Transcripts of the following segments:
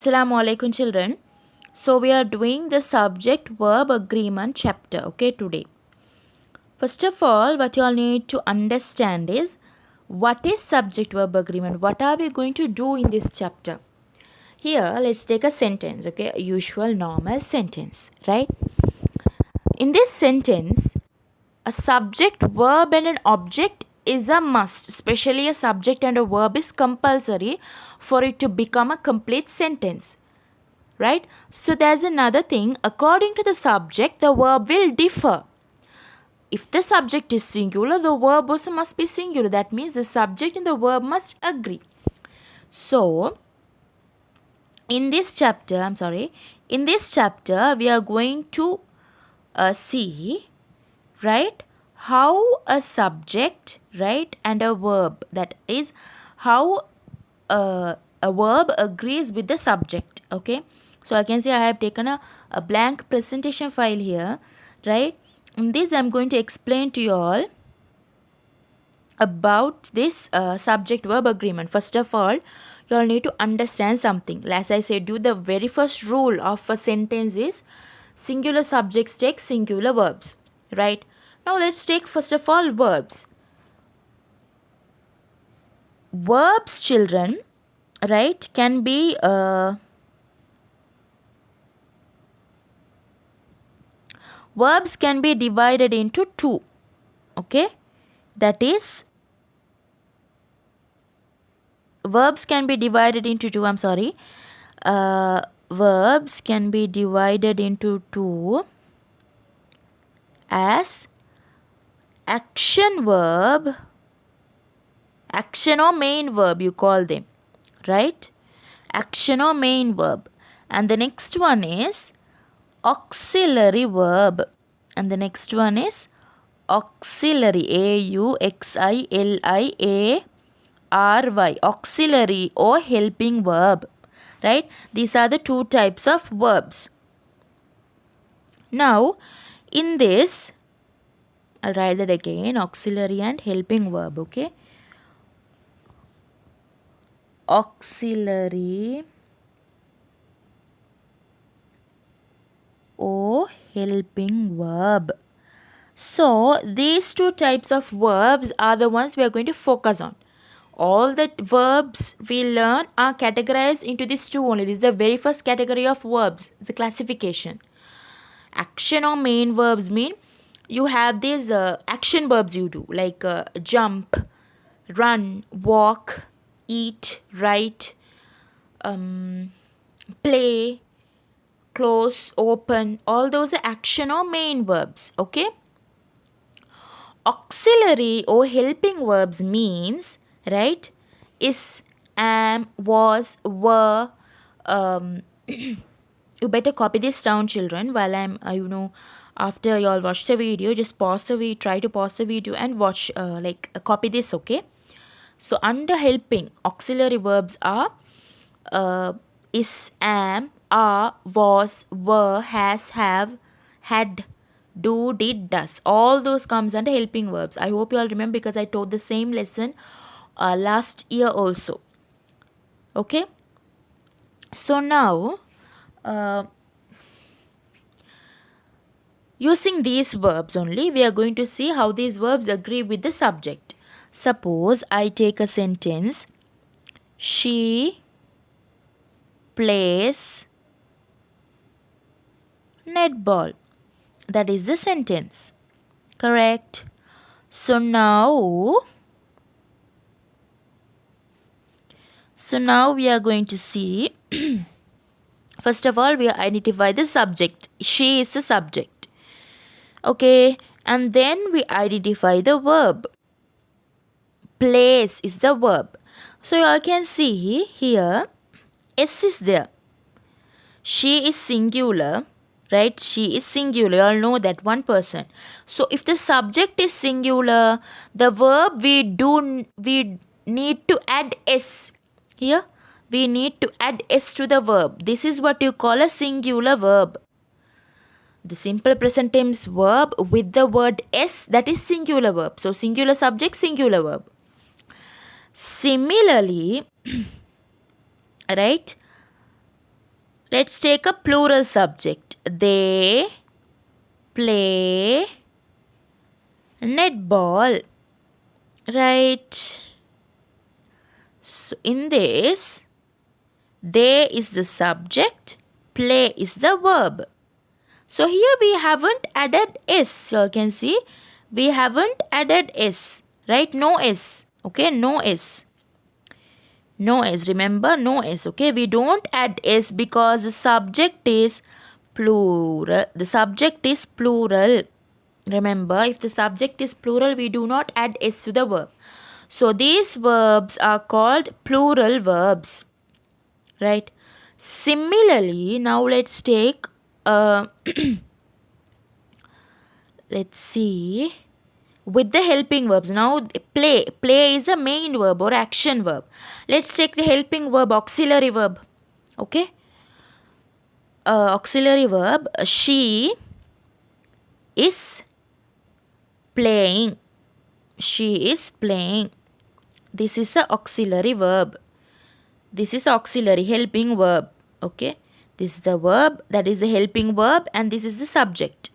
Assalamu alaikum children. So we are doing the subject verb agreement chapter, okay, today. First of all, what you all need to understand is what is subject verb agreement? What are we going to do in this chapter? Here, let's take a sentence, okay, a usual normal sentence, right? In this sentence, a subject, verb and an object is a must. Especially a subject and a verb is compulsory for it to become a complete sentence. Right? So there's another thing. According to the subject, the verb will differ. If the subject is singular, the verb also must be singular. That means the subject and the verb must agree. So, in this chapter, we are going to see, right, how a subject, right, and a verb, that is, how a verb agrees with the subject, okay. So I can say I have taken a blank presentation file here, right. In this I'm going to explain to you all about this subject verb agreement. First of all, you all need to understand something. As I said you, the very first rule of a sentence is singular subjects take singular verbs, right. Now let's take first of all verbs. Verbs, children, right, can be verbs can be divided into two, okay, that is verbs can be divided into two, verbs can be divided into two as action verb, action or main verb you call them, right, action or main verb, and the next one is auxiliary verb, and the next one is auxiliary, auxiliary, auxiliary or helping verb, right. These are the two types of verbs. Now in this, I'll write that again, auxiliary and helping verb, okay. Auxiliary or helping verb. So these two types of verbs are the ones we are going to focus on. All the verbs we learn are categorized into these two only. This is the very first category of verbs, the classification. Action or main verbs mean you have these action verbs you do, like jump, run, walk, eat, write, play, close, open. All those are action or main verbs, okay. Auxiliary or helping verbs means, right, is, am, was, were. You better copy this down, children, while I'm after you all watch the video, just pause the video, try to pause the video and watch, copy this, okay. So under helping, auxiliary verbs are is, am, are, was, were, has, have, had, do, did, does. All those comes under helping verbs. I hope you all remember because I taught the same lesson last year also, okay. So now using these verbs only, we are going to see how these verbs agree with the subject. Suppose I take a sentence, she plays netball. That is the sentence, correct. So now we are going to see first of all we identify the subject. She is the subject, okay, and then we identify the verb. Plays is the verb. So you all can see here S is there. She is singular, right? She is singular. You all know that, one person. So if the subject is singular, the verb we need to add S. Here we need to add S to the verb. This is what you call a singular verb. The simple present tense verb with the word S, that is singular verb. So singular subject, singular verb. Similarly, right, Let's take a plural subject. They play netball. Right? So in this, they is the subject, play is the verb. So here we haven't added s. You can see we haven't added s. Right? No s. Okay? No s. No s. Remember? No s. Okay? We don't add s because the subject is plural. The subject is plural. Remember, if the subject is plural, we do not add s to the verb. So these verbs are called plural verbs. Right? Similarly, now let's take let's see with the helping verbs. Now play is a main verb or action verb. Let's take the helping verb, auxiliary verb. Okay? Auxiliary verb, she is playing. She is playing. This is a auxiliary verb. This is auxiliary, helping verb. Okay? This is the verb, that is a helping verb, and this is the subject.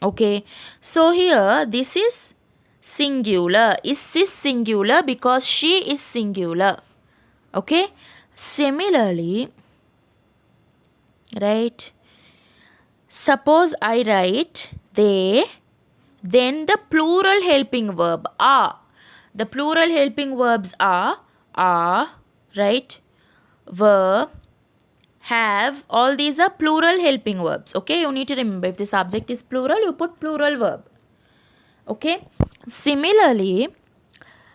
Okay? So here, this is singular. Is singular because she is singular. Okay? Similarly, right? Suppose I write they, then the plural helping verb are. The plural helping verbs are, right? Were, have, all these are plural helping verbs. Okay, you need to remember, if the subject is plural, you put plural verb. Okay, similarly,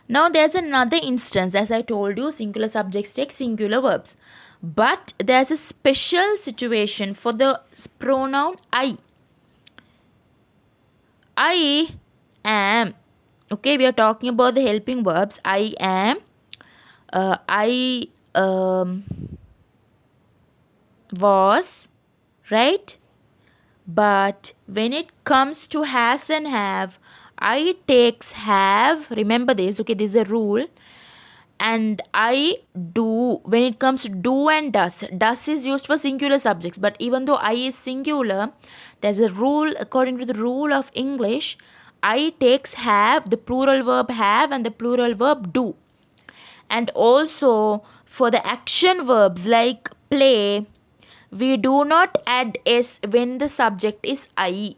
now there's another instance. As I told you, singular subjects take singular verbs, but there's a special situation for the pronoun I. I am. Okay, we are talking about the helping verbs. I am, I was, right? But when it comes to has and have, I takes have. Remember this, okay? This is a rule. And I do. When it comes to do and does, does is used for singular subjects. But even though I is singular, there's a rule, according to the rule of English, I takes have, the plural verb have, and the plural verb do. And also for the action verbs like play, we do not add s when the subject is I,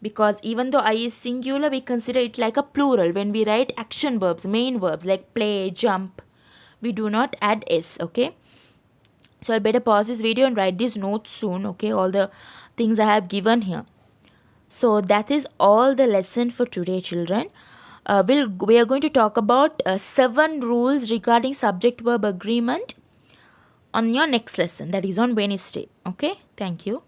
because even though I is singular, we consider it like a plural. When we write action verbs, main verbs like play, jump, we do not add s. Okay, so I'll better pause this video and write these notes soon. Okay, all the things I have given here. So that is all the lesson for today, children. We are going to talk about 7 rules regarding subject verb agreement on your next lesson, that is on Wednesday. Okay, thank you.